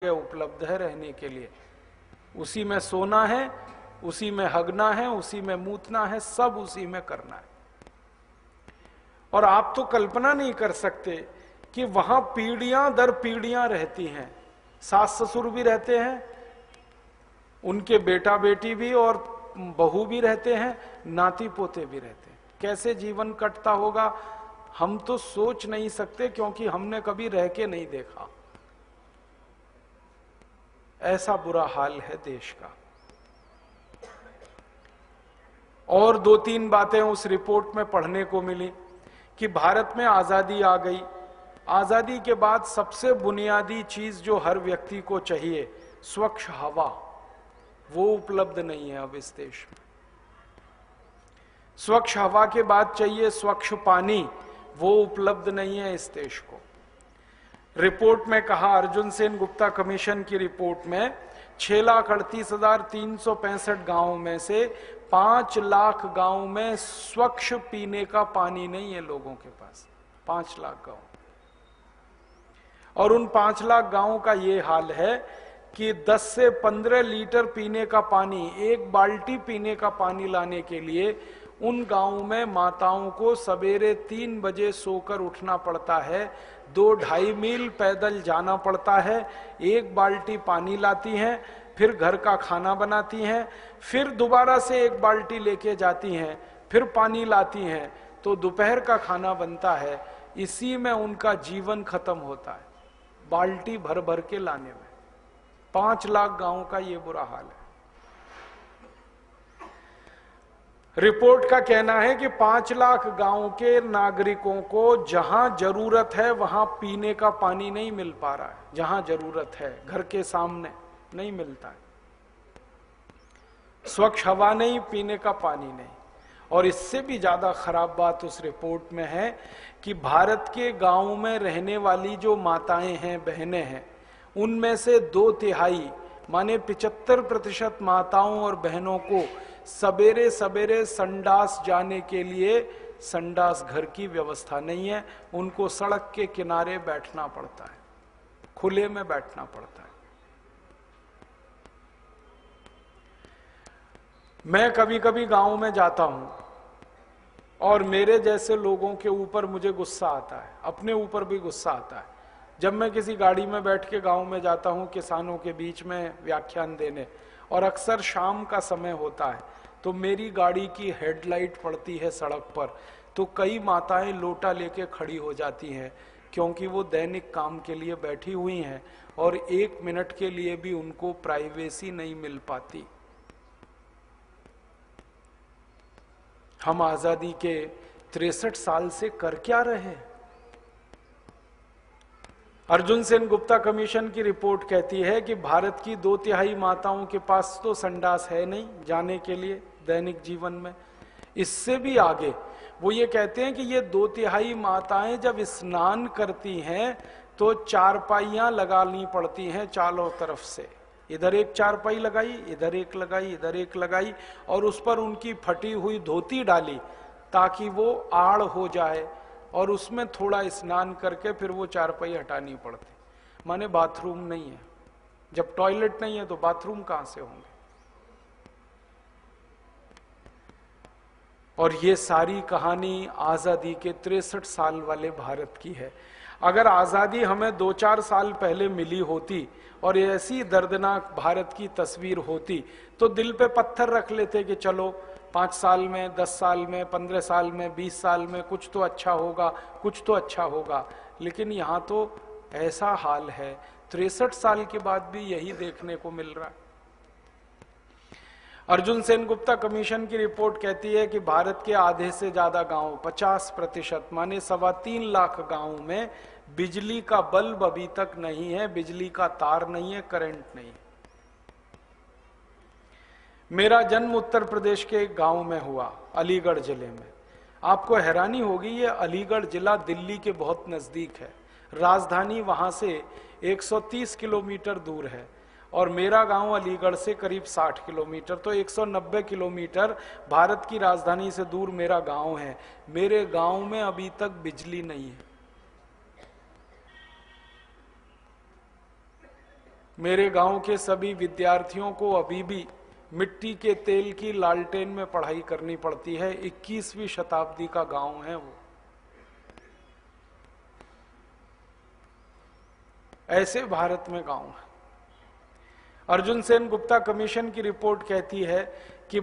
उपलब्ध है रहने के लिए। उसी में सोना है, उसी में हगना है, उसी में मूतना है, सब उसी में करना है। और आप तो कल्पना नहीं कर सकते कि वहां पीढ़ियां दर पीढ़ियां रहती हैं। सास ससुर भी रहते हैं, उनके बेटा बेटी भी और बहू भी रहते हैं, नाती पोते भी रहते हैं। कैसे जीवन कटता होगा हम तो सोच नहीं सकते, क्योंकि हमने कभी रह के नहीं देखा। ऐसा बुरा हाल है देश का। और दो तीन बातें उस रिपोर्ट में पढ़ने को मिली कि भारत में आजादी आ गई। आजादी के बाद सबसे बुनियादी चीज जो हर व्यक्ति को चाहिए, स्वच्छ हवा, वो उपलब्ध नहीं है अब इस देश में। स्वच्छ हवा के बाद चाहिए स्वच्छ पानी, वो उपलब्ध नहीं है इस देश को। रिपोर्ट में कहा, अर्जुन सेन गुप्ता कमीशन की रिपोर्ट में 6,38,365 गांवों में से 5 लाख गांव में स्वच्छ पीने का पानी नहीं है लोगों के पास। 5 लाख गांव, और उन 5 लाख गांवों का ये हाल है कि 10 से 15 लीटर पीने का पानी, एक बाल्टी पीने का पानी लाने के लिए उन गांवों में माताओं को सवेरे 3 बजे सोकर उठना पड़ता है, 2-2.5 मील पैदल जाना पड़ता है, एक बाल्टी पानी लाती हैं, फिर घर का खाना बनाती हैं, फिर दोबारा से एक बाल्टी लेके जाती हैं, फिर पानी लाती हैं, तो दोपहर का खाना बनता है। इसी में उनका जीवन खत्म होता है, बाल्टी भर भर के लाने में। 5 लाख गांवों का ये बुरा हाल है। रिपोर्ट का कहना है कि 5 लाख गांव के नागरिकों को जहां जरूरत है वहां पीने का पानी नहीं मिल पा रहा है। जहां जरूरत है, घर के सामने नहीं मिलता है। स्वच्छ हवा नहीं, पीने का पानी नहीं। और इससे भी ज्यादा खराब बात उस रिपोर्ट में है कि भारत के गांव में रहने वाली जो माताएं हैं, बहनें हैं, उनमें से 2/3 माने 75% माताओं और बहनों को सवेरे सवेरे संडास जाने के लिए संडास घर की व्यवस्था नहीं है। उनको सड़क के किनारे बैठना पड़ता है, खुले में बैठना पड़ता है। मैं कभी कभी गांव में जाता हूं और मेरे जैसे लोगों के ऊपर मुझे गुस्सा आता है, अपने ऊपर भी गुस्सा आता है। जब मैं किसी गाड़ी में बैठ के गांव में जाता हूं किसानों के बीच में व्याख्यान देने, और अक्सर शाम का समय होता है, तो मेरी गाड़ी की हेडलाइट पड़ती है सड़क पर, तो कई माताएं लोटा लेके खड़ी हो जाती हैं, क्योंकि वो दैनिक काम के लिए बैठी हुई हैं और 1 मिनट के लिए भी उनको प्राइवेसी नहीं मिल पाती। हम आजादी के 63 साल से कर क्या रहे हैं? अर्जुन सेन गुप्ता कमीशन की रिपोर्ट कहती है कि भारत की 2/3 माताओं के पास तो संडास है नहीं जाने के लिए दैनिक जीवन में। इससे भी आगे वो ये कहते हैं कि ये 2/3 माताएं जब स्नान करती हैं तो चारपाइयां लगानी पड़ती हैं चारों तरफ से। इधर एक चारपाई लगाई, इधर एक लगाई, इधर एक लगाई, और उस पर उनकी फटी हुई धोती डाली ताकि वो आड़ हो जाए, और उसमें थोड़ा स्नान करके फिर वो चारपाई हटानी पड़ती। माने बाथरूम नहीं है। जब टॉयलेट नहीं है तो बाथरूम कहां से होंगे? और ये सारी कहानी आजादी के 63 साल वाले भारत की है। अगर आजादी हमें 2-4 साल पहले मिली होती और ऐसी दर्दनाक भारत की तस्वीर होती, तो दिल पे पत्थर रख लेते कि चलो 5 साल में, 10 साल में, 15 साल में, 20 साल में कुछ तो अच्छा होगा, कुछ तो अच्छा होगा। लेकिन यहां तो ऐसा हाल है, 63 साल के बाद भी यही देखने को मिल रहा है। अर्जुन सेन गुप्ता कमीशन की रिपोर्ट कहती है कि भारत के आधे से ज्यादा गांव, 50% माने 3.25 लाख गांवों में बिजली का बल्ब अभी तक नहीं है, बिजली का तार नहीं है, करंट नहीं है। मेरा जन्म उत्तर प्रदेश के एक गांव में हुआ, अलीगढ़ जिले में। आपको हैरानी होगी, ये अलीगढ़ जिला दिल्ली के बहुत नजदीक है। राजधानी वहां से 130 किलोमीटर दूर है, और मेरा गांव अलीगढ़ से करीब 60 किलोमीटर, तो 190 किलोमीटर भारत की राजधानी से दूर मेरा गांव है। मेरे गांव में अभी तक बिजली नहीं है। मेरे गांव के सभी विद्यार्थियों को अभी भी मिट्टी के तेल की लालटेन में पढ़ाई करनी पड़ती है। 21वीं शताब्दी का गांव है वो। ऐसे भारत में गांव है। अर्जुन सेन गुप्ता कमीशन की रिपोर्ट कहती है कि